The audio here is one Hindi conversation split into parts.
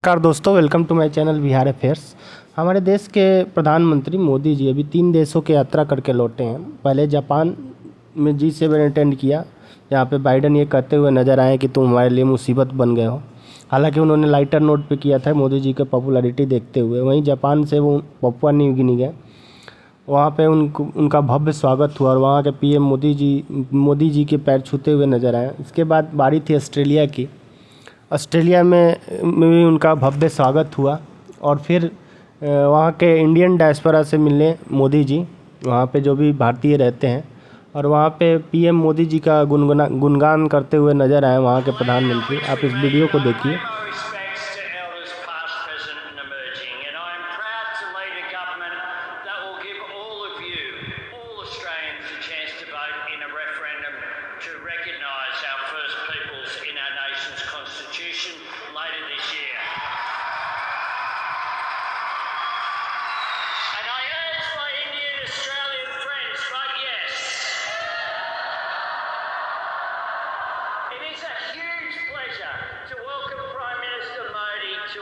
नमस्कार दोस्तों, welcome to my channel Bihar affairs. हमारे देश के प्रधानमंत्री मोदी जी अभी 3 देशों की यात्रा करके लौटे हैं। पहले जापान में G7 अटेंड किया, जहाँ पे बाइडन ये कहते हुए नज़र आए कि तुम हमारे लिए मुसीबत बन गए हो। हालांकि उन्होंने लाइटर नोट पे किया था मोदी जी के पॉपुलैरिटी देखते हुए। वहीं जापान से वो पपुआ न्यू गिनी गए, वहाँ पे उनका भव्य स्वागत हुआ और वहाँ के पीएम मोदी जी के पैर छूते हुए नज़र आए। इसके बाद बारी थी ऑस्ट्रेलिया की। ऑस्ट्रेलिया में भी उनका भव्य स्वागत हुआ और फिर वहाँ के इंडियन डायस्पोरा से मिलने मोदी जी, वहाँ पे जो भी भारतीय रहते हैं, और वहाँ पे पीएम मोदी जी का गुणगान करते हुए नज़र आए वहाँ के प्रधानमंत्री। आप इस वीडियो को देखिए।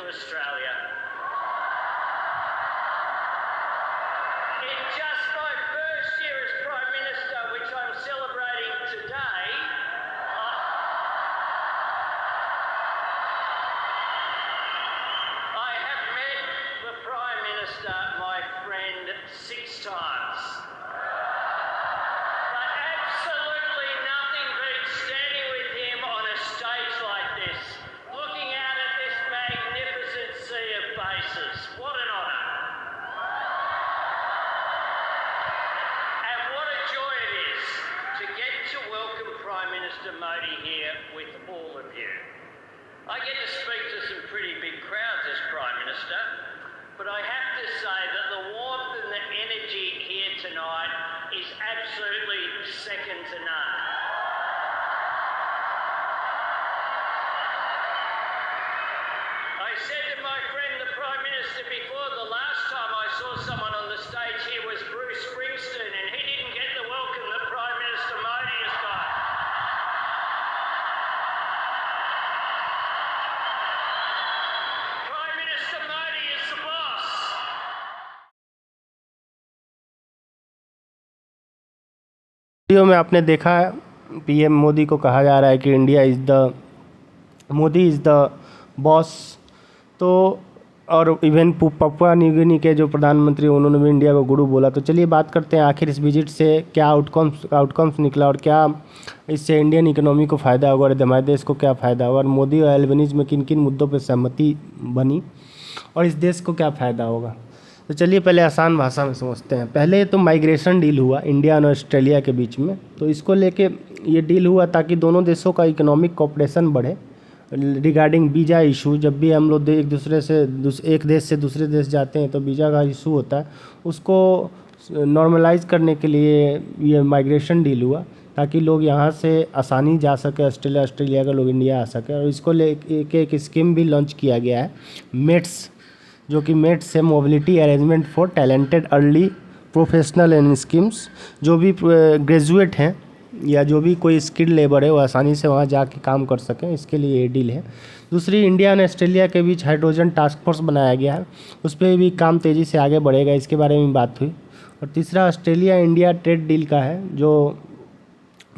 Australia. In just my first year as Prime Minister, which I'm celebrating today, I have met the Prime Minister, my friend, 6 times. But absolutely nothing beats standing with him on a stage like this, looking out at this magnificent sea of faces. What an honour. And what a joy it is to get to welcome Prime Minister Modi here with all of you. I get to speak to some pretty big crowds as Prime Minister, but I have to say that the warmth and the energy here tonight is absolutely second to none. I said to my friend the Prime Minister before, the last time I saw someone on the stage here was Bruce Springsteen, and he didn't get the welcome that Prime Minister Modi has got. Prime Minister Modi is the boss. Video में आपने देखा है, पीएम मोदी को कहा जा रहा है कि मोदी इज़ द बॉस। तो और इवन पपुआ न्यू गिनी के जो प्रधानमंत्री उन्होंने भी इंडिया को गुरु बोला। तो चलिए बात करते हैं आखिर इस विजिट से क्या आउटकम्स निकला और क्या इससे इंडियन इकोनॉमी को फ़ायदा होगा और हमारे देश को क्या फ़ायदा होगा, और मोदी और एल्बनीज़ में किन किन मुद्दों पर सहमति बनी और इस देश को क्या फ़ायदा होगा। तो चलिए पहले आसान भाषा में समझते हैं। पहले तो माइग्रेशन डील हुआ इंडिया और ऑस्ट्रेलिया के बीच में। तो इसको लेके ये डील हुआ ताकि दोनों देशों का इकोनॉमिक कोऑपरेशन बढ़े रिगार्डिंग वीज़ा इशू। जब भी हम लोग एक देश से दूसरे देश जाते हैं तो वीज़ा का इशू होता है, उसको नॉर्मलाइज करने के लिए ये माइग्रेशन डील हुआ ताकि लोग यहाँ से आसानी जा सके, ऑस्ट्रेलिया के लोग इंडिया आ सके। और इसको लेके एक स्कीम भी लॉन्च किया गया है, मेट्स, जो कि मेट्स है mobility arrangement for talented early professional and schemes. जो भी ग्रेजुएट हैं या जो भी कोई स्किल लेबर है वो आसानी से वहाँ जाके काम कर सकें, इसके लिए ये डील है। दूसरी, इंडिया और ऑस्ट्रेलिया के बीच हाइड्रोजन टास्क फोर्स बनाया गया है, उस पर भी काम तेज़ी से आगे बढ़ेगा, इसके बारे में बात हुई। और तीसरा, ऑस्ट्रेलिया इंडिया ट्रेड डील का है जो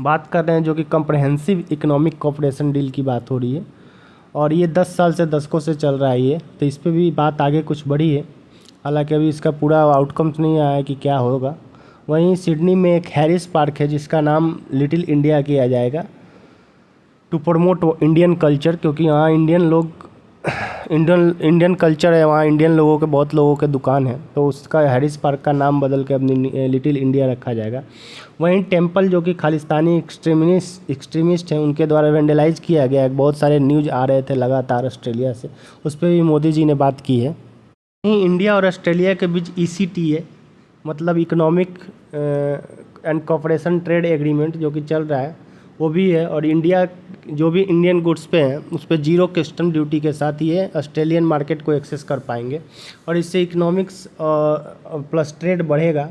बात कर रहे हैं, जो कि कम्प्रहेंसिव इकोनॉमिक कोऑपरेशन डील की बात हो रही है और ये 10 साल से दशकों से चल रहा है ये। तो इस पर भी बात आगे कुछ बढ़ी है, हालांकि अभी इसका पूरा आउटकम्स नहीं आया है कि क्या होगा। वहीं सिडनी में एक हैरिस पार्क है जिसका नाम लिटिल इंडिया किया जाएगा टू प्रमोट इंडियन कल्चर, क्योंकि यहाँ इंडियन कल्चर है, वहाँ इंडियन लोगों के बहुत लोगों के दुकान है, तो उसका हैरिस पार्क का नाम बदल के अपनी लिटिल इंडिया रखा जाएगा। वहीं टेम्पल जो कि खालिस्तानी एक्सट्रीमिस्ट हैं उनके द्वारा वेंडलाइज किया गया है, बहुत सारे न्यूज़ आ रहे थे लगातार ऑस्ट्रेलिया से, उस पर भी मोदी जी ने बात की है। वहीं इंडिया और ऑस्ट्रेलिया के बीच ECTA है, मतलब economic and cooperation trade agreement जो कि चल रहा है वो भी है। और इंडिया जो भी इंडियन गुड्स पे हैं उस पर 0 कस्टम ड्यूटी के साथ ये ऑस्ट्रेलियन मार्केट को एक्सेस कर पाएंगे और इससे इकोनॉमिक्स प्लस ट्रेड बढ़ेगा।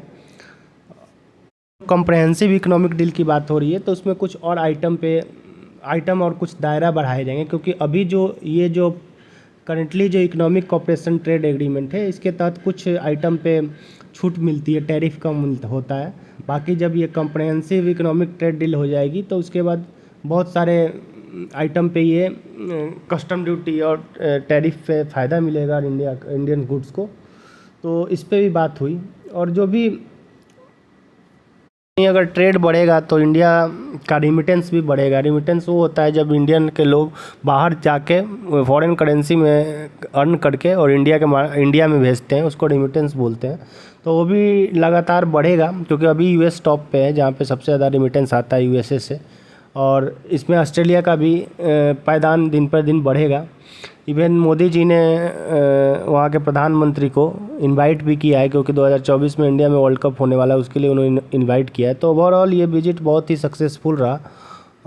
कॉम्प्रहेंसिव इकोनॉमिक डील की बात हो रही है तो उसमें कुछ और आइटम और कुछ दायरा बढ़ाए जाएंगे, क्योंकि अभी जो करंटली जो इकोनॉमिक कोऑपरेशन ट्रेड एग्रीमेंट है, इसके तहत कुछ आइटम पे छूट मिलती है, टैरिफ कम होता है। बाकी जब ये कॉम्प्रहेंसिव इकोनॉमिक ट्रेड डील हो जाएगी तो उसके बाद बहुत सारे आइटम पे ये कस्टम ड्यूटी और टैरिफ पे फ़ायदा मिलेगा इंडियन गुड्स को। तो इस पे भी बात हुई। और जो भी अगर ट्रेड बढ़ेगा तो इंडिया का रिमिटेंस भी बढ़ेगा। रिमिटेंस वो होता है जब इंडियन के लोग बाहर जाके फॉरेन करेंसी में अर्न करके और इंडिया में भेजते हैं, उसको रिमिटेंस बोलते हैं। तो वो भी लगातार बढ़ेगा, क्योंकि अभी यूएस टॉप पे है जहाँ पे सबसे ज़्यादा रिमिटेंस आता है यूएसए से। और इसमें ऑस्ट्रेलिया का भी पायदान दिन पर दिन बढ़ेगा। इवन मोदी जी ने वहाँ के प्रधानमंत्री को इनवाइट भी किया है, क्योंकि 2024 में इंडिया में वर्ल्ड कप होने वाला है, उसके लिए उन्होंने इनवाइट किया है। तो ओवरऑल ये विजिट बहुत ही सक्सेसफुल रहा।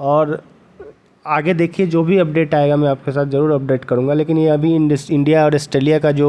और आगे देखिए जो भी अपडेट आएगा मैं आपके साथ ज़रूर अपडेट करूँगा। लेकिन ये अभी इंडिया और ऑस्ट्रेलिया का जो